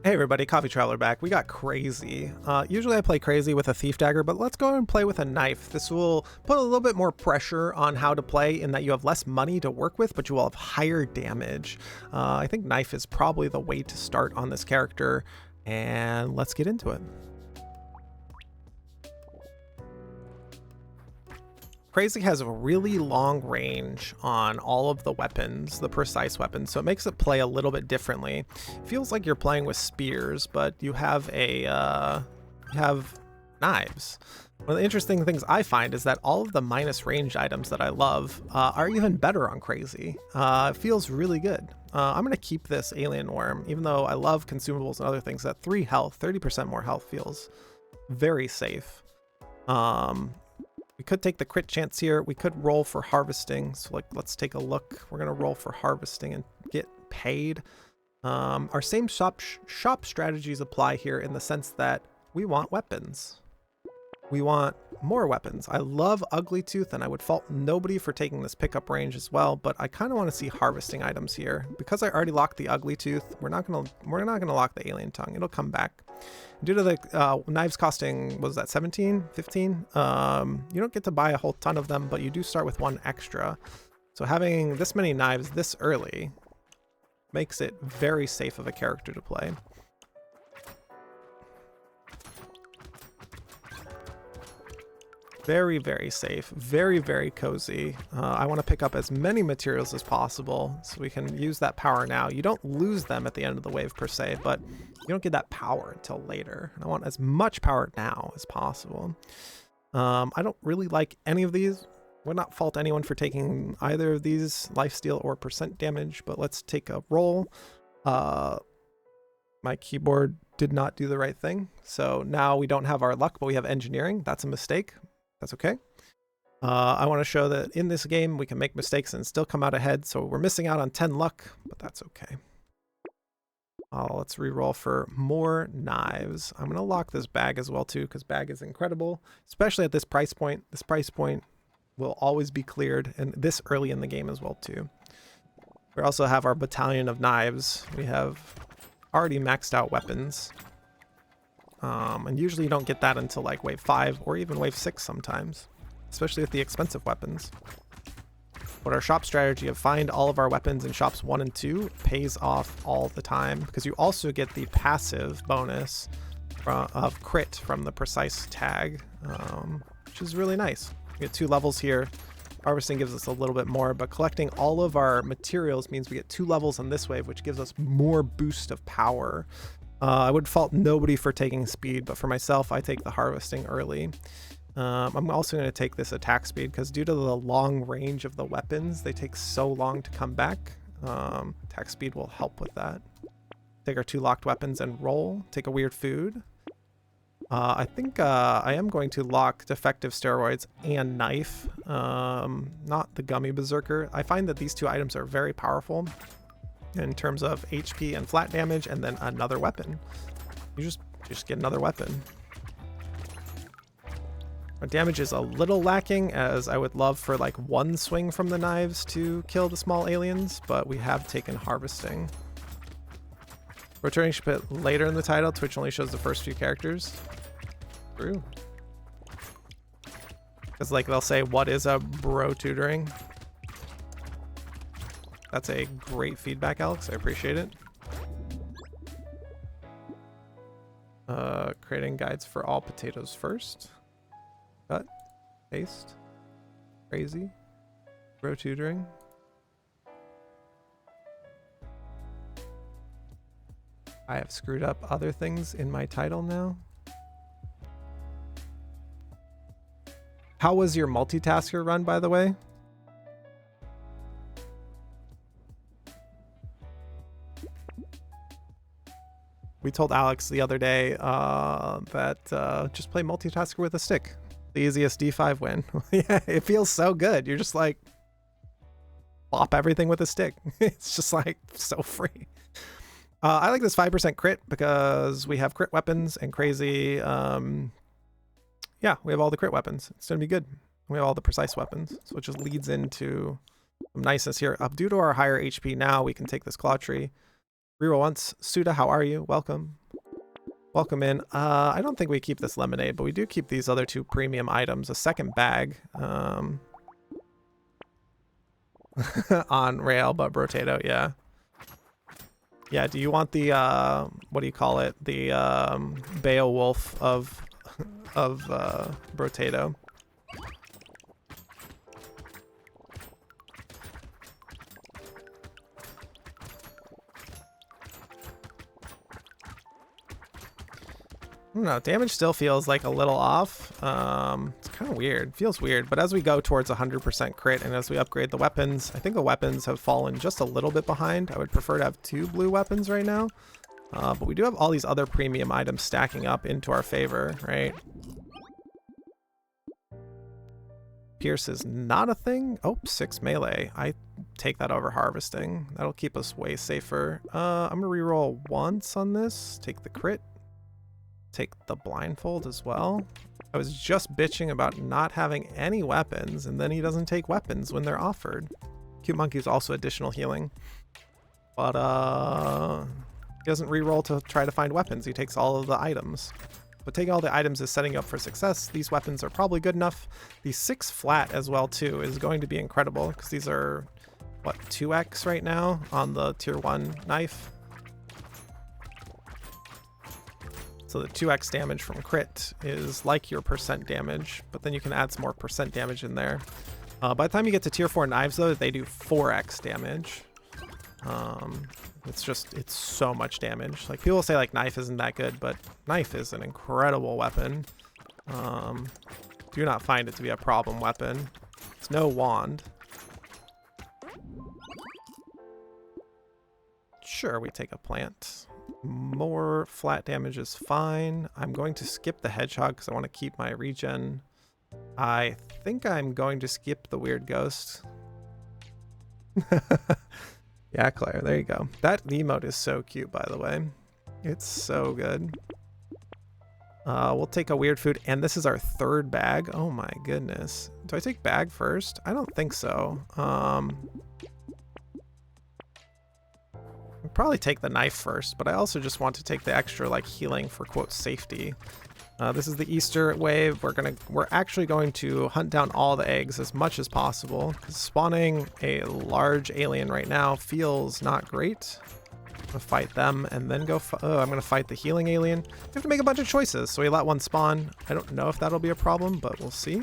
Hey everybody, Coffee Traveler back. We got Crazy. Usually I play Crazy with a Thief Dagger, but let's go and play with a knife. This will put a little bit more pressure on how to play in that you have less money to work with, but you will have higher damage. I think knife is probably the way to start on this character, and let's get into it. Crazy has a really long range on all of the weapons, the precise weapons, so it makes it play a little bit differently. It feels like you're playing with spears, but you have knives. One of the interesting things I find is that all of the minus range items that I love are even better on Crazy. It feels really good. I'm going to keep this alien worm, even though I love consumables and other things. At 3 health, 30% more health feels very safe. We could take the crit chance here. We could roll for harvesting. So let's take a look. We're going to roll for harvesting and get paid. Our same shop strategies apply here in the sense that we want weapons. We want more weapons. I love Ugly Tooth, and I would fault nobody for taking this pickup range as well, but I kind of want to see harvesting items here. Because I already locked the Ugly Tooth, we're not gonna lock the Alien Tongue. It'll come back. Due to the knives costing, was that 17, 15? You don't get to buy a whole ton of them, but you do start with one extra. So having this many knives this early makes it very safe of a character to play. Very, very safe, very, very cozy. I want to pick up as many materials as possible so we can use that power now. You don't lose them at the end of the wave per se, but you don't get that power until later. And I want as much power now as possible. I don't really like any of these. Would not fault anyone for taking either of these, lifesteal or percent damage, but let's take a roll. My keyboard did not do the right thing. So now we don't have our luck, but we have engineering. That's a mistake. That's okay. I want to show that in this game we can make mistakes and still come out ahead, so we're missing out on 10 luck, but that's okay. Let's re-roll for more knives. I'm going to lock this bag as well too, because bag is incredible, especially at this price point. This price point will always be cleared, and this early in the game as well too. We also have our battalion of knives. We have already maxed out weapons. And usually you don't get that until like wave 5 or even wave 6 sometimes, especially with the expensive weapons. But our shop strategy of find all of our weapons in shops 1 and 2 pays off all the time, because you also get the passive bonus of crit from the precise tag, which is really nice. We get 2 levels here. Harvesting gives us a little bit more, but collecting all of our materials means we get 2 levels on this wave, which gives us more boost of power. I would fault nobody for taking speed, but for myself, I take the harvesting early. I'm also going to take this attack speed because due to the long range of the weapons, they take so long to come back. Attack speed will help with that. Take our 2 locked weapons and roll. Take a weird food. I think I am going to lock defective steroids and knife, not the gummy berserker. I find that these 2 items are very powerful in terms of HP and flat damage, and then another weapon. You just get another weapon. Our damage is a little lacking, as I would love for like 1 swing from the knives to kill the small aliens, but we have taken harvesting. Brotutoring should put later in the title. Twitch only shows the first few characters. True. Because like they'll say, what is a Brotutoring? That's a great feedback, Alex. I appreciate it. Creating guides for all potatoes first. Cut. Paste. Crazy. Brotutoring. I have screwed up other things in my title now. How was your multitasker run, by the way? We told Alex the other day that just play multitasker with a stick. The easiest D5 win. Yeah, it feels so good. You're just like, bop everything with a stick. It's just like so free. I like this 5% crit because we have crit weapons and Crazy. Yeah, we have all the crit weapons. It's going to be good. We have all the precise weapons. So it just leads into some niceness here. Due to our higher HP now, we can take this claw tree. Reroll once. Suda, how are you? Welcome. Welcome in. I don't think we keep this lemonade, but we do keep these other 2 premium items. A second bag on rail, but Brotato, yeah. Yeah, do you want the, what do you call it? The Beowulf of Brotato. I don't know, damage still feels like a little off. It's kind of weird, feels weird, but as we go towards 100% crit and as we upgrade the weapons, I think the weapons have fallen just a little bit behind. I would prefer to have 2 blue weapons right now, but we do have all these other premium items stacking up into our favor, right? Pierce is not a thing. Oh, 6 melee. I take that over harvesting. That'll keep us way safer. I'm gonna reroll once on this, take the crit. Take the blindfold as well. I was just bitching about not having any weapons, and then he doesn't take weapons when they're offered. Cute Monkey is also additional healing. But he doesn't reroll to try to find weapons. He takes all of the items. But taking all the items is setting you up for success. These weapons are probably good enough. The 6 flat as well too is going to be incredible because these are, what, 2x right now on the tier 1 knife. So the 2x damage from crit is like your percent damage, but then you can add some more percent damage in there. By the time you get to tier 4 knives though, they do 4x damage. It's so much damage. Like people say like knife isn't that good, but knife is an incredible weapon. Do not find it to be a problem weapon. It's no wand. Sure, we take a plant. More flat damage is fine. I'm going to skip the hedgehog because I want to keep my regen. I think I'm going to skip the weird ghost. Yeah, Claire, there you go. That emote is so cute, by the way. It's so good. We'll take a weird food, and this is our 3rd bag. Oh my goodness. Do I take bag first? I don't think so. I'll probably take the knife first, but I also just want to take the extra like healing for quote safety. This is the Easter wave. We're actually going to hunt down all the eggs as much as possible because spawning a large alien right now feels not great. I'm gonna fight them and then go. I'm gonna fight the healing alien. We have to make a bunch of choices, so we let one spawn. I don't know if that'll be a problem, but we'll see.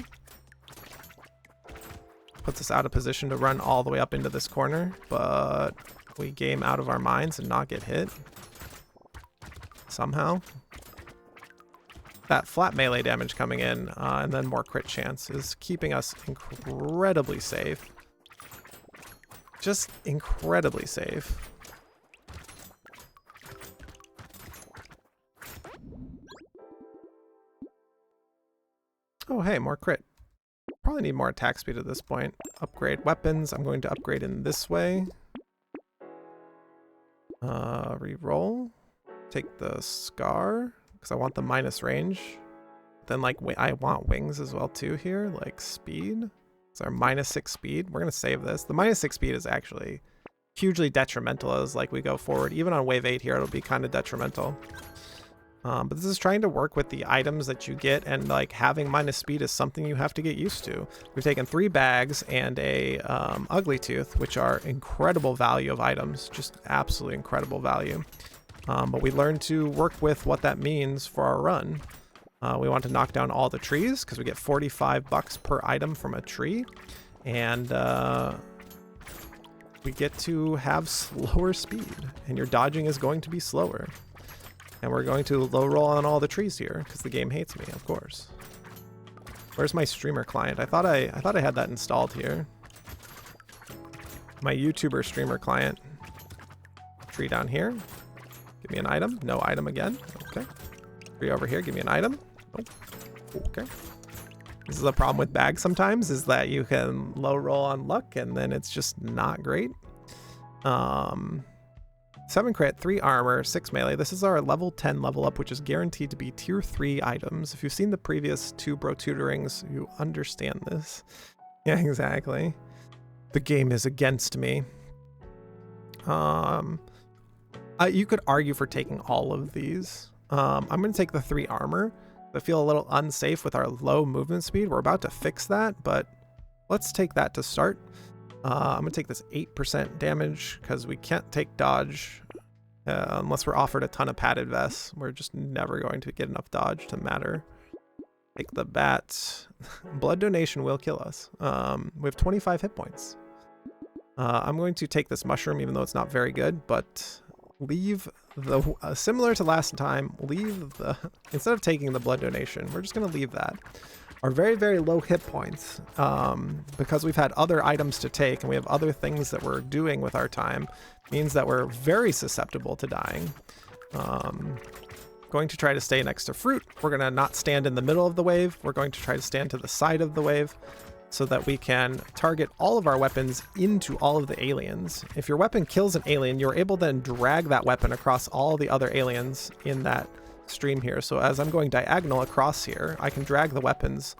Puts us out of position to run all the way up into this corner, but we game out of our minds and not get hit somehow. That flat melee damage coming in and then more crit chance is keeping us incredibly safe. Just incredibly safe. Oh, hey, more crit. Probably need more attack speed at this point. Upgrade weapons. I'm going to upgrade in this way. Reroll. Take the scar because I want the minus range. Then like I want wings as well too here, like speed. It's our -6 speed. We're gonna save this. The -6 speed is actually hugely detrimental as like we go forward. Even on wave 8 here, it'll be kind of detrimental. But this is trying to work with the items that you get, and like having minus speed is something you have to get used to. We've taken 3 bags and a ugly tooth, which are incredible value of items, just absolutely incredible value. But we learned to work with what that means for our run. We want to knock down all the trees because we get 45 bucks per item from a tree, and we get to have slower speed, and your dodging is going to be slower. And we're going to low roll on all the trees here because the game hates me, of course. Where's my streamer client? I thought I had that installed here. My YouTuber streamer client. Tree down here. Give me an item. No item again. Okay. Tree over here. Give me an item. Nope. Okay. This is a problem with bags sometimes, is that you can low roll on luck and then it's just not great. 7 crit, 3 armor, 6 melee. This is our level 10 level up, which is guaranteed to be tier 3 items. If you've seen the previous 2 Brotutorings, you understand this. Yeah, exactly. The game is against me. You could argue for taking all of these. I'm going to take the 3 armor. I feel a little unsafe with our low movement speed. We're about to fix that, but let's take that to start. I'm going to take this 8% damage because we can't take dodge unless we're offered a ton of padded vests. We're just never going to get enough dodge to matter. Take the bat. Blood donation will kill us. We have 25 hit points. I'm going to take this mushroom, even though it's not very good, but leave the, similar to last time, leave the, instead of taking the blood donation, we're just going to leave that. Our very, very low hit points, because we've had other items to take and we have other things that we're doing with our time, means that we're very susceptible to dying. Going to try to stay next to fruit. We're going to not stand in the middle of the wave. We're going to try to stand to the side of the wave so that we can target all of our weapons into all of the aliens. If your weapon kills an alien, you're able to then drag that weapon across all the other aliens in that stream here. So as I'm going diagonal across here, I can drag the weapons.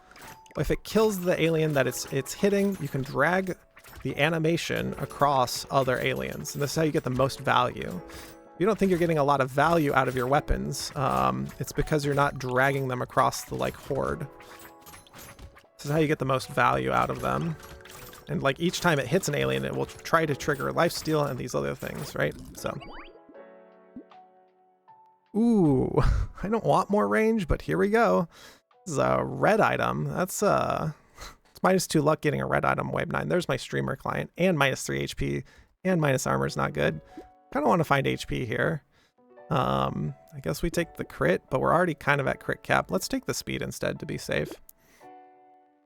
If it kills the alien that it's hitting, you can drag the animation across other aliens. And this is how you get the most value. If you don't think you're getting a lot of value out of your weapons, it's because you're not dragging them across the like horde. This is how you get the most value out of them. And like each time it hits an alien, it will try to trigger lifesteal and these other things, right? So. Ooh, I don't want more range, but here we go. This is a red item. That's it's -2 luck getting a red item wave 9. There's my streamer client and -3 HP and minus armor is not good. Kind of want to find HP here. I guess we take the crit, but we're already kind of at crit cap. Let's take the speed instead to be safe.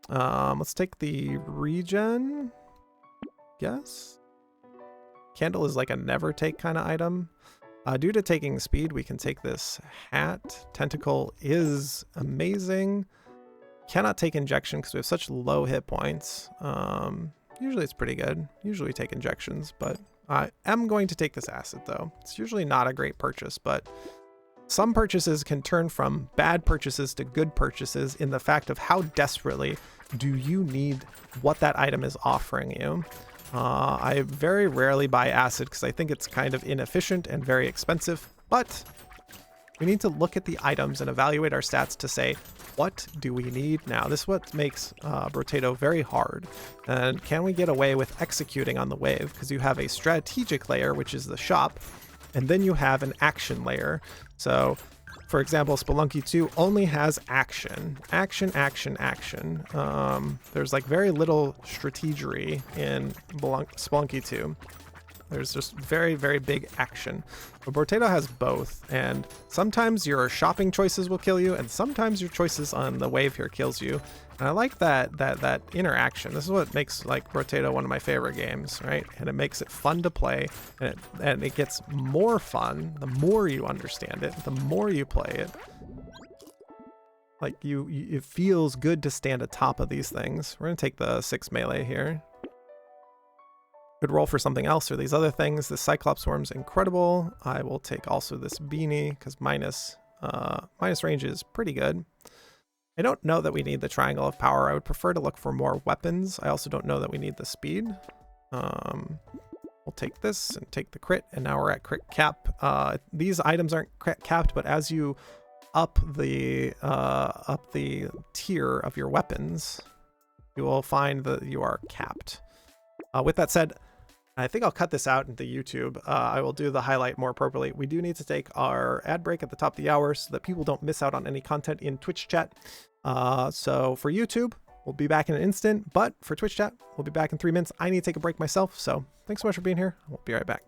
Let's take the regen. Guess. Candle is like a never take kind of item. Due to taking speed, we can take this hat. Tentacle is amazing. Cannot take injection because we have such low hit points. Usually it's pretty good. Usually we take injections, but I am going to take this acid though. It's usually not a great purchase, but some purchases can turn from bad purchases to good purchases in the fact of how desperately do you need what that item is offering you. I very rarely buy acid because I think it's kind of inefficient and very expensive, but we need to look at the items and evaluate our stats to say, what do we need now? This is what makes Brotato very hard. And can we get away with executing on the wave? Because you have a strategic layer, which is the shop, and then you have an action layer. So, for example, Spelunky 2 only has action. Action, action, action. There's like very little strategery in Spelunky 2. There's just very, very big action. But Brotato has both, and sometimes your shopping choices will kill you, and sometimes your choices on the wave here kills you. And I like that interaction. This is what makes like Brotato one of my favorite games, right? And it makes it fun to play, and it gets more fun the more you understand it, the more you play it. Like it feels good to stand atop of these things. We're gonna take the 6 melee here. Could roll for something else or these other things. The Cyclops Worm's incredible. I will take also this beanie because minus range is pretty good. I don't know that we need the Triangle of Power. I would prefer to look for more weapons. I also don't know that we need the speed. We'll take this and take the crit, and now we're at crit cap. These items aren't crit capped, but as you up the tier of your weapons, you will find that you are capped. With that said, I think I'll cut this out into YouTube. I will do the highlight more appropriately. We do need to take our ad break at the top of the hour so that people don't miss out on any content in Twitch chat. So for YouTube, we'll be back in an instant, but for Twitch chat, we'll be back in 3 minutes. I need to take a break myself, so thanks so much for being here. We'll be right back.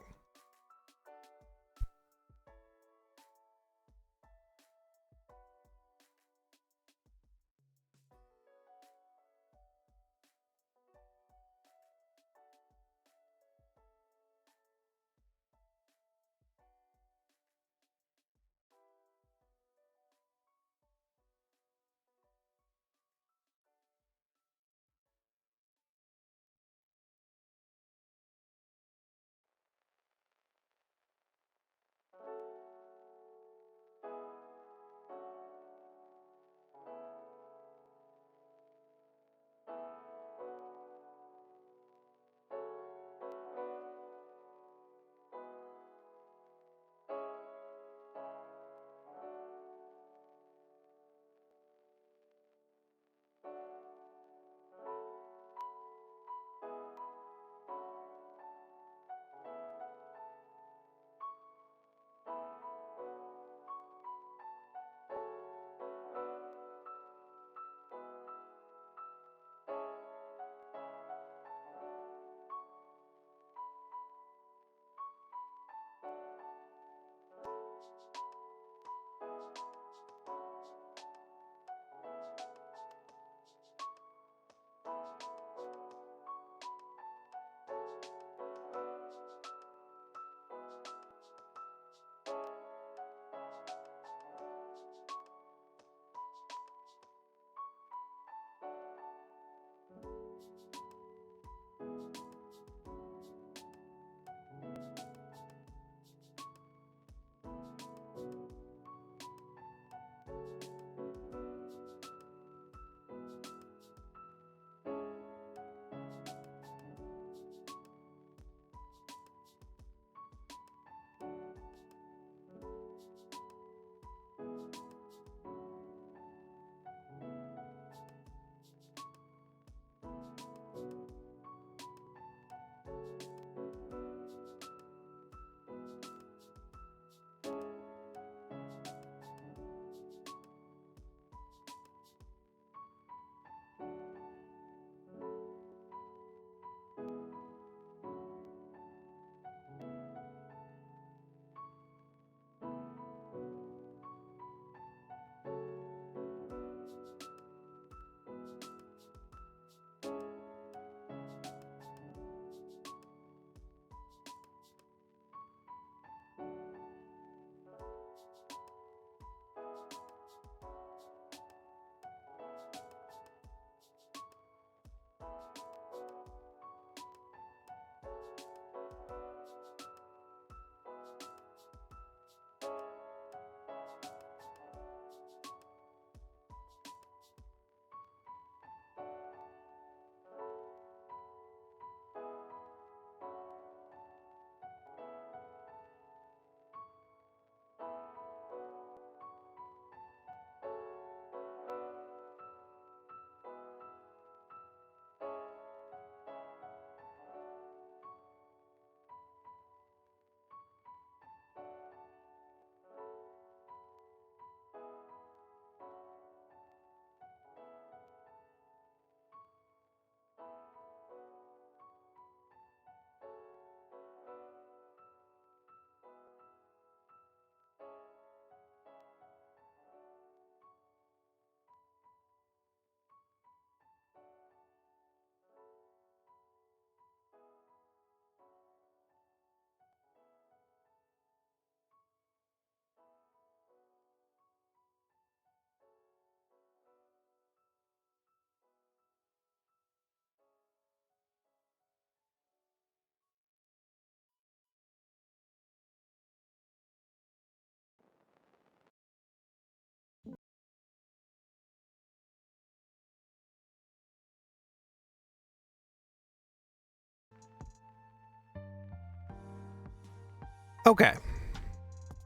Okay.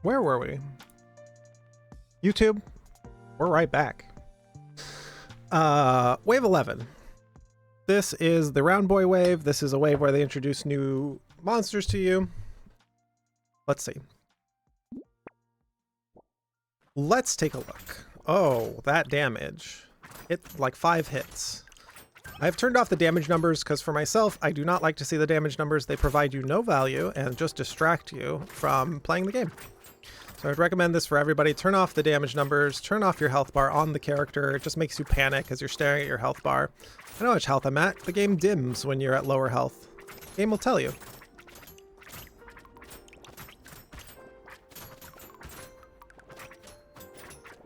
Where were we? YouTube, we're right back. Wave 11. This is the Round Boy wave. This is a wave where they introduce new monsters to you. Let's see. Let's take a look. Oh, that damage. It's like 5 hits. I've turned off the damage numbers because for myself, I do not like to see the damage numbers. They provide you no value and just distract you from playing the game. So I'd recommend this for everybody. Turn off the damage numbers, turn off your health bar on the character. It just makes you panic as you're staring at your health bar. I know how much health I'm at. The game dims when you're at lower health. The game will tell you.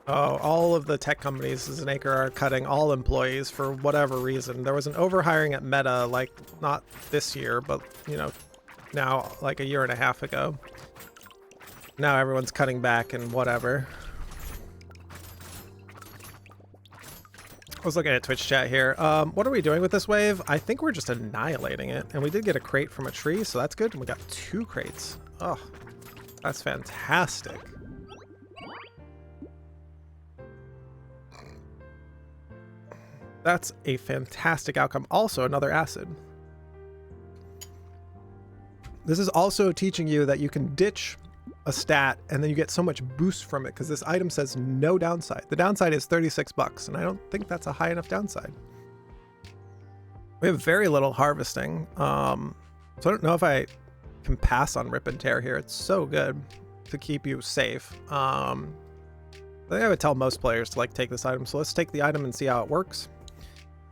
Oh, all of the tech companies as an acre are cutting all employees for whatever reason. There was an overhiring at Meta, like not this year, but you know, now like a year and a half ago. Now everyone's cutting back and whatever. I was looking at Twitch chat here. What are we doing with this wave? I think we're just annihilating it. And we did get a crate from a tree, so that's good. And we got 2 crates. Oh, that's fantastic. That's a fantastic outcome. Also, another acid. This is also teaching you that you can ditch a stat and then you get so much boost from it because this item says no downside. The downside is 36 bucks, and I don't think that's a high enough downside. We have very little harvesting. So I don't know if I can pass on Rip and Tear here. It's so good to keep you safe. I think I would tell most players to like take this item. So let's take the item and see how it works.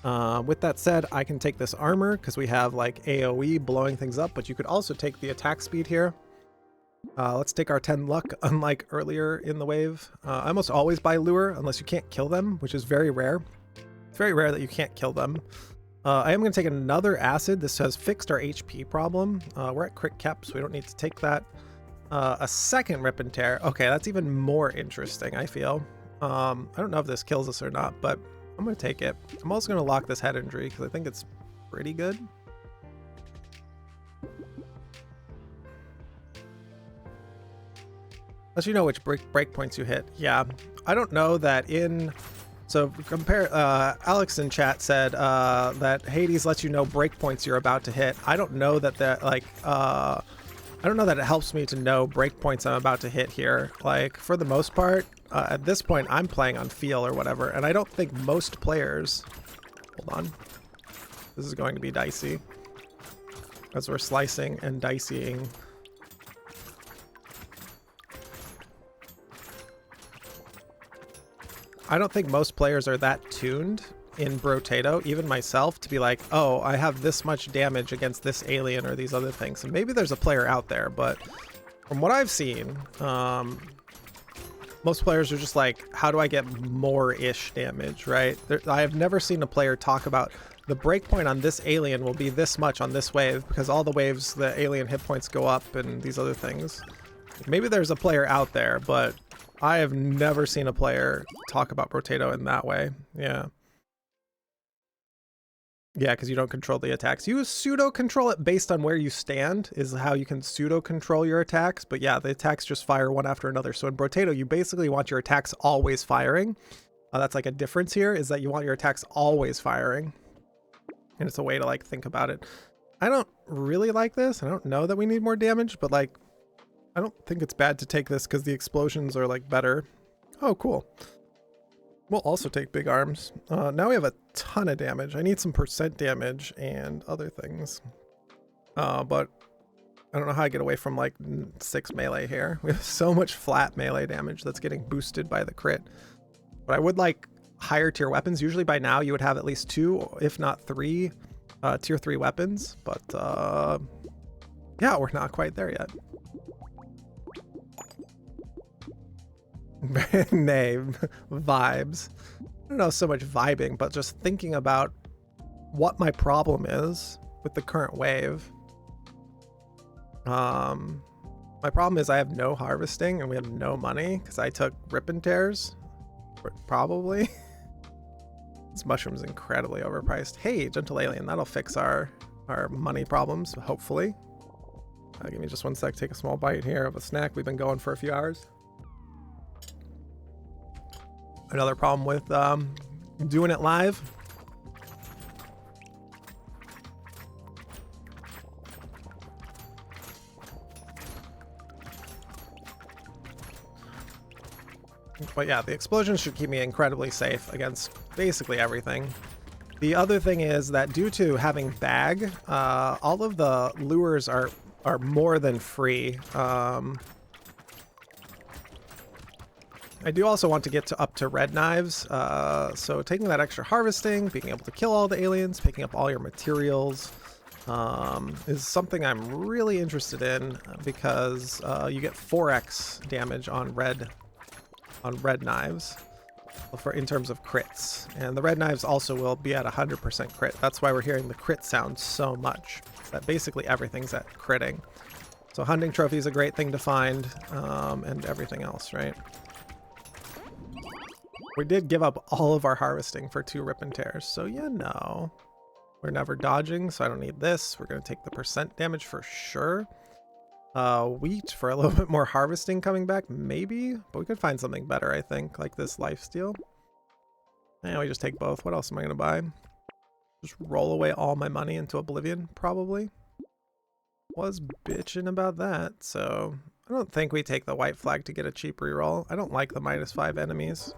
With that said, I can take this armor because we have like AoE blowing things up, but you could also take the attack speed here. Let's take our 10 luck, unlike earlier in the wave. I almost always buy lure unless you can't kill them, which is very rare. It's very rare that you can't kill them. I am going to take another acid. This has fixed our HP problem. We're at crit cap, so we don't need to take that. A second Rip and Tear. Okay, that's even more interesting, I feel. I don't know if this kills us or not, but I'm going to take it. I'm also going to lock this head injury because I think it's pretty good. Unless you know which breakpoints you hit. Yeah, I don't know that in... So compare, Alex in chat said that Hades lets you know breakpoints you're about to hit. I don't know that I don't know that it helps me to know breakpoints I'm about to hit here. Like, for the most part, at this point, I'm playing on feel or whatever, and I don't think most players... Hold on. This is going to be dicey. As we're slicing and diceying. I don't think most players are that tuned in Brotato, even myself, to be like, oh, I have this much damage against this alien or these other things. And maybe there's a player out there, but from what I've seen, most players are just like, how do I get more-ish damage, right? I have never seen a player talk about the breakpoint on this alien will be this much on this wave because all the waves, the alien hit points go up and these other things. Maybe there's a player out there, but I have never seen a player talk about Brotato in that way. Yeah. Yeah, because you don't control the attacks. You pseudo control it based on where you stand is how you can pseudo control your attacks. But yeah, the attacks just fire one after another. So in Brotato, you basically want your attacks always firing. That's like a difference here is that you want your attacks always firing. And it's a way to like think about it. I don't really like this. I don't know that we need more damage, but like, I don't think it's bad to take this because the explosions are like better. Oh, cool. We'll also take big arms. Now we have a ton of damage. I need some percent damage and other things. But I don't know how I get away from like 6 melee here. We have so much flat melee damage that's getting boosted by the crit. But I would like higher tier weapons. Usually by now you would have at least 2, if not 3 tier 3 weapons. But yeah, we're not quite there yet. Nay, vibes. I don't know so much vibing, but just thinking about what my problem is with the current wave. My problem is I have no harvesting and we have no money because I took Rip and Tears. Probably. This mushroom's incredibly overpriced. Hey, gentle alien, that'll fix our money problems, hopefully. Give me just one sec, take a small bite here of a snack. We've been going for a few hours. Another problem with doing it live. But yeah, the explosions should keep me incredibly safe against basically everything. The other thing is that due to having bag, all of the lures are more than free. I do also want to get up to red knives, so taking that extra harvesting, being able to kill all the aliens, picking up all your materials, is something I'm really interested in because you get 4x damage on red knives in terms of crits, and the red knives also will be at 100% crit. That's why we're hearing the crit sound so much. That basically everything's at critting. So hunting trophy is a great thing to find, and everything else, right? We did give up all of our harvesting for 2 rip and tears, so you know, we're never dodging, so I don't need this. We're going to take the percent damage for sure. Wheat for a little bit more harvesting coming back, maybe, but we could find something better, I think, like this lifesteal. And we just take both. What else am I going to buy? Just roll away all my money into oblivion, probably. Was bitching about that, so I don't think we take the white flag to get a cheap reroll. I don't like the -5 enemies.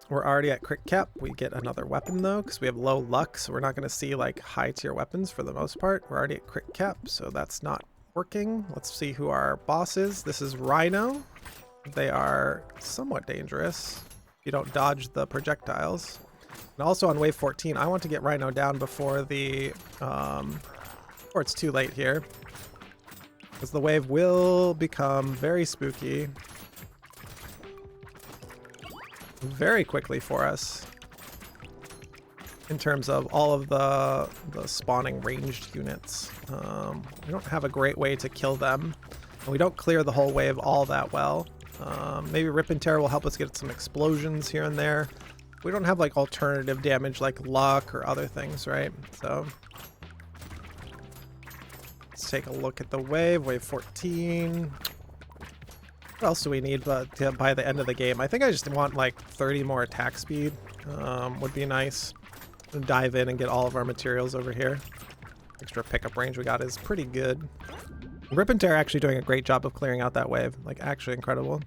We're already at crit cap. We get another weapon though, because we have low luck, so we're not going to see like high tier weapons for the most part. We're already at crit cap, so that's not working. Let's see who our boss is. This is Rhino. They are somewhat dangerous if you don't dodge the projectiles. And also on wave 14, I want to get Rhino down before before it's too late here, because the wave will become very spooky very quickly for us in terms of all of the spawning ranged units. We don't have a great way to kill them, and we don't clear the whole wave all that well. Maybe Rip and Tear will help us get some explosions here and there. We don't have like alternative damage like luck or other things, right? So let's take a look at the wave 14. What else do we need by the end of the game? I think I just want like 30 more attack speed. Would be nice. Dive in and get all of our materials over here. Extra pickup range we got is pretty good. Rip and Tear actually doing a great job of clearing out that wave. Like, actually incredible.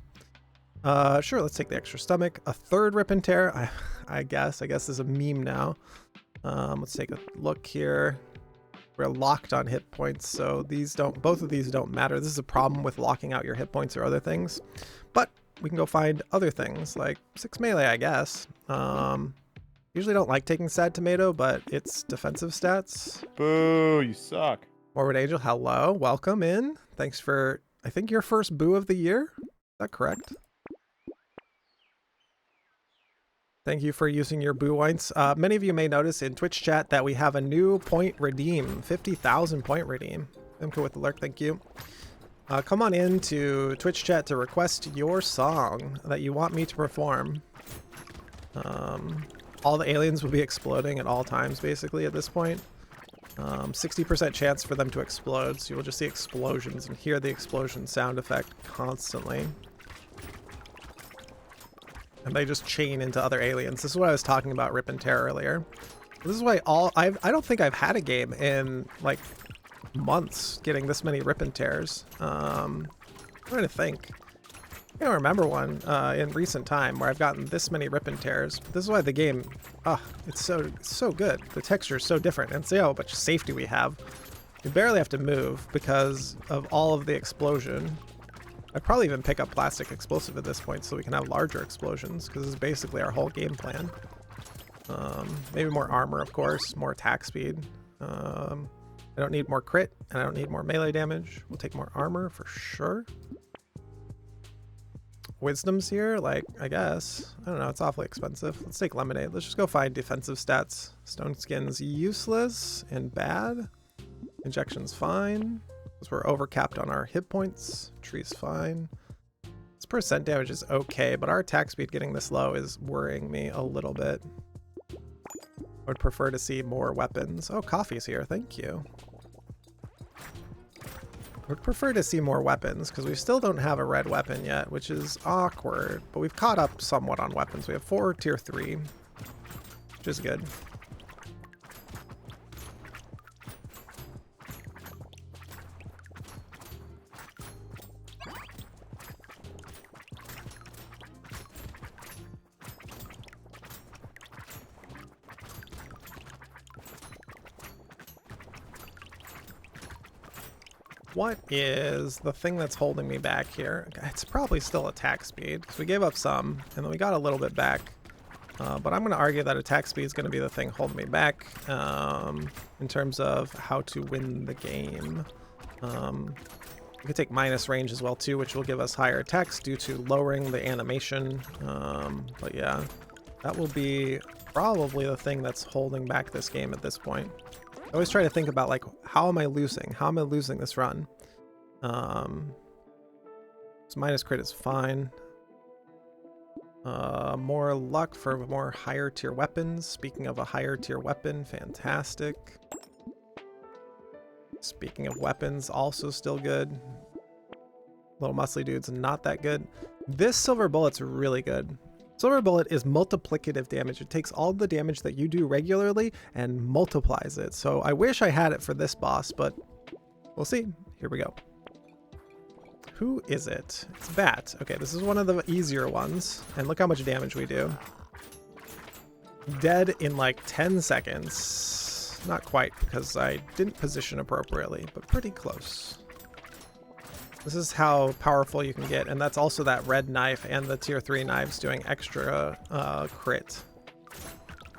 Sure, let's take the extra stomach. A third Rip and Tear, I guess. I guess is a meme now. Let's take a look here. We're locked on hit points, so both of these don't matter. This is a problem with locking out your hit points or other things. But we can go find other things, like 6 melee, I guess. Usually don't like taking Sad Tomato, but it's defensive stats. Boo, you suck. Forward Angel, hello, welcome in. Thanks for, I think, your first boo of the year. Is that correct? Thank you for using your boo points. Many of you may notice in Twitch chat that we have a new point redeem, 50,000 point redeem. Imka with the lurk, thank you. Come on in to Twitch chat to request your song that you want me to perform. All the aliens will be exploding at all times, basically, at this point. 60% chance for them to explode, so you will just see explosions and hear the explosion sound effect constantly. And they just chain into other aliens. This is what I was talking about Rip and Tear earlier. This is why I don't think I've had a game in like months getting this many Rip and Tears. I'm trying to think. I don't remember one in recent time where I've gotten this many Rip and Tears. This is why the game, it's so good. The texture is so different, and see how much safety we have. We barely have to move because of all of the explosion. I'd probably even pick up plastic explosive at this point so we can have larger explosions, because this is basically our whole game plan. Maybe more armor, of course, more attack speed. I don't need more crit, and I don't need more melee damage. We'll take more armor for sure. Wisdom's here, like, I guess. I don't know, it's awfully expensive. Let's take lemonade. Let's just go find defensive stats. Stone skin's useless and bad. Injection's fine, because we're overcapped on our hit points. Tree's fine. This percent damage is okay, but our attack speed getting this low is worrying me a little bit. would prefer to see more weapons. Oh, coffee's here. Thank you. Would prefer to see more weapons because we still don't have a red weapon yet, which is awkward. But we've caught up somewhat on weapons. We have 4 tier 3, which is good. What is the thing that's holding me back here? It's probably still attack speed, because we gave up some, and then we got a little bit back. But I'm going to argue that attack speed is going to be the thing holding me back in terms of how to win the game. We could take minus range as well, too, which will give us higher attacks due to lowering the animation. But yeah, that will be probably the thing that's holding back this game at this point. I always try to think about, like, how am I losing? How am I losing this run? So minus crit is fine. More luck for more higher tier weapons. Speaking of a higher tier weapon, fantastic. Speaking of weapons, also still good. Little muscly dude's not that good. This silver bullet's really good. Silver bullet is multiplicative damage. It takes all the damage that you do regularly and multiplies it. So I wish I had it for this boss, but we'll see. Here we go. Who is it? It's Bat. Okay, this is one of the easier ones. And look how much damage we do. Dead in like 10 seconds. Not quite, because I didn't position appropriately, but pretty close. This is how powerful you can get, and that's also that red knife and the tier 3 knives doing extra crit.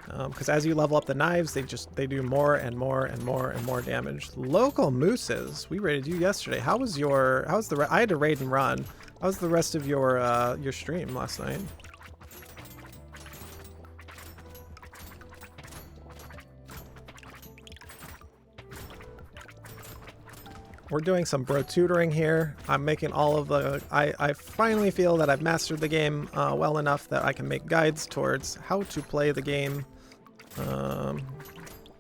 Because as you level up the knives, they do more and more and more and more damage. Local mooses, we raided you yesterday. I had to raid and run. How was the rest of your stream last night? We're doing some Brotutoring here. I'm making all of the... I finally feel that I've mastered the game well enough that I can make guides towards how to play the game.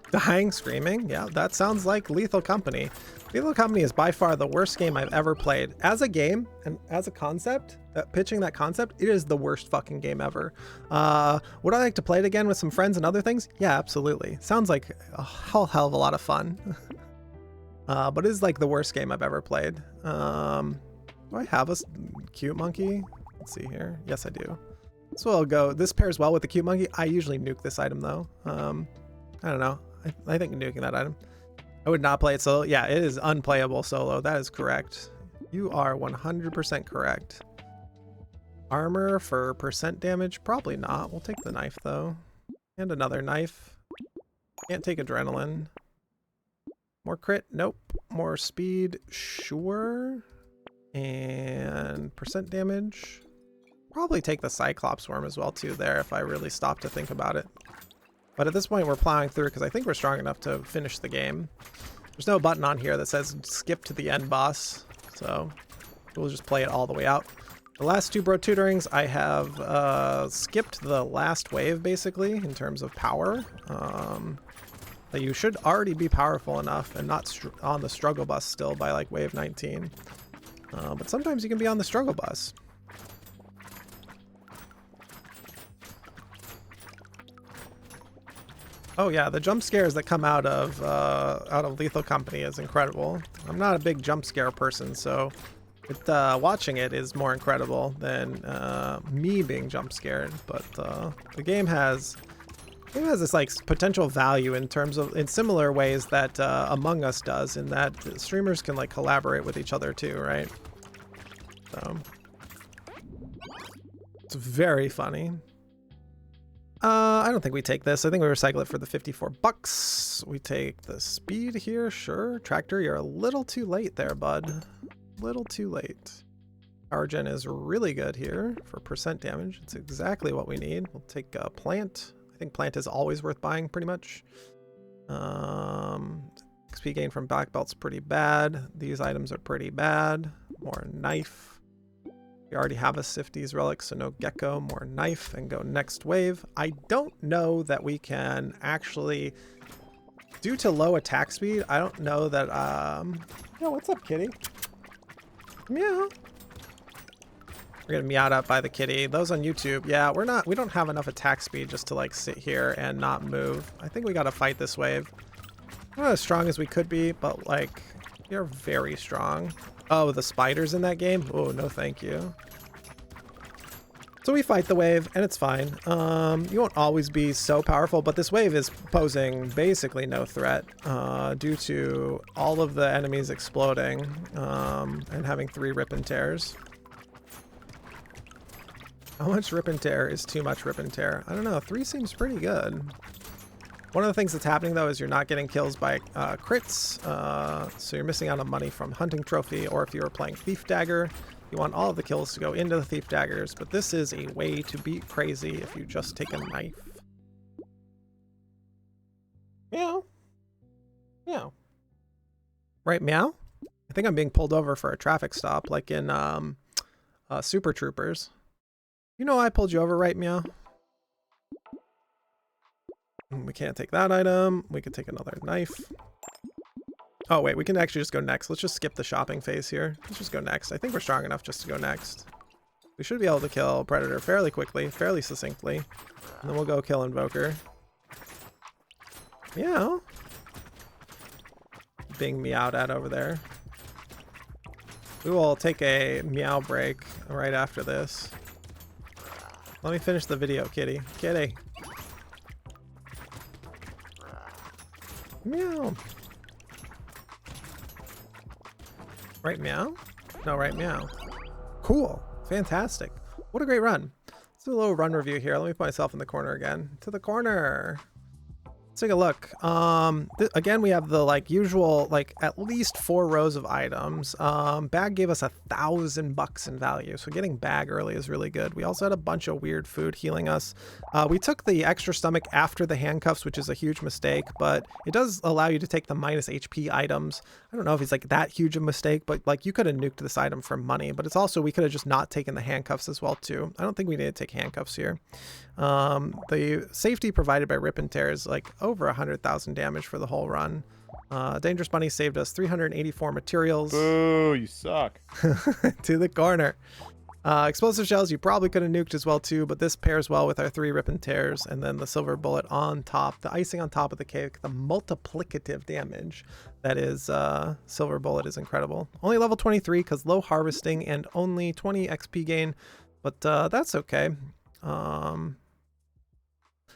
Dying Screaming? Yeah, that sounds like Lethal Company. Lethal Company is by far the worst game I've ever played. As a game, and as a concept, pitching that concept, it is the worst fucking game ever. Would I like to play it again with some friends and other things? Yeah, absolutely. Sounds like a hell of a lot of fun. But it is like the worst game I've ever played. Do I have a cute monkey? Let's see here. Yes, I do. So I'll go. This pairs well with the cute monkey. I usually nuke this item though. I don't know. I think nuking that item. I would not play it solo. Yeah, it is unplayable solo. That is correct. You are 100% correct. Armor for percent damage? Probably not. We'll take the knife though. And another knife. Can't take adrenaline. More crit? Nope. More speed? Sure. And percent damage? Probably take the Cyclops worm as well too there if I really stop to think about it. But at this point we're plowing through because I think we're strong enough to finish the game. There's no button on here that says skip to the end boss, so we'll just play it all the way out. The last 2 Brotutorings I have skipped the last wave basically in terms of power. That you should already be powerful enough and not on the struggle bus still by like wave 19. But sometimes you can be on the struggle bus. Oh yeah, the jump scares that come out of Lethal Company is incredible. I'm not a big jump scare person, so watching it is more incredible than me being jump scared. But the game has this like potential value in terms of in similar ways that Among Us does, in that streamers can like collaborate with each other too, right? So it's very funny. I don't think we take this. I think we recycle it for the 54 bucks. We take the speed here, sure. Tractor, you're a little too late there, bud. Little too late. Power gen is really good here for percent damage. It's exactly what we need. We'll take a plant. I think plant is always worth buying pretty much. XP gain from black belt's pretty bad. These items are pretty bad. More knife. We already have a Sifties relic, so no gecko, more knife, and go next wave. I don't know that we can actually, due to low attack speed, I don't know that, yo, what's up, kitty? Meow. We're getting meowed at by the kitty. Those on YouTube, yeah, we don't have enough attack speed just to like sit here and not move. I think we gotta fight this wave. We're not as strong as we could be, but like, you're very strong. Oh, the spiders in that game? Oh, no thank you. So we fight the wave, and it's fine. You won't always be so powerful, but this wave is posing basically no threat due to all of the enemies exploding and having 3 rip and tears. How much rip and tear is too much rip and tear? I don't know. 3 seems pretty good. One of the things that's happening, though, is you're not getting kills by crits, so you're missing out on money from hunting trophy, or if you were playing Thief Dagger, you want all of the kills to go into the Thief Daggers, but this is a way to beat crazy if you just take a knife. Meow. Meow. Right, meow? I think I'm being pulled over for a traffic stop, like in Super Troopers. You know I pulled you over, right, meow? We can't take that item. We could take another knife. Oh, wait, we can actually just go next. Let's just skip the shopping phase here. Let's just go next. I think we're strong enough just to go next. We should be able to kill Predator fairly quickly, fairly succinctly. And then we'll go kill Invoker. Meow. Being meowed at over there. We will take a meow break right after this. Let me finish the video, kitty. Kitty. Meow. Right meow? No, right meow. Cool. Fantastic. What a great run. Let's do a little run review here. Let me put myself in the corner again. To the corner. Let's take a look. Again, we have the like usual, like at least 4 rows of items. Bag gave us $1,000 in value, so getting bag early is really good. We also had a bunch of weird food healing us. We took the extra stomach after the handcuffs, which is a huge mistake, but it does allow you to take the minus HP items. I don't know if it's like that huge a mistake, but like you could have nuked this item for money, but it's also, we could have just not taken the handcuffs as well too. I don't think we need to take handcuffs here. The safety provided by Rip and Tear is like over 100,000 damage for the whole run. Dangerous Bunny saved us 384 materials. Boo, you suck. To the corner. Explosive shells you probably could have nuked as well too, but this pairs well with our 3 Rip and Tears, and then the silver bullet on top, the icing on top of the cake, the multiplicative damage that is silver bullet is incredible. Only level 23 because low harvesting and only 20 XP gain, but that's okay.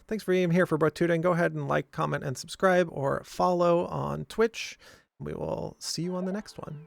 Thanks for being here for Brotutoring. Go ahead and like, comment, and subscribe, or follow on Twitch. We will see you on the next one.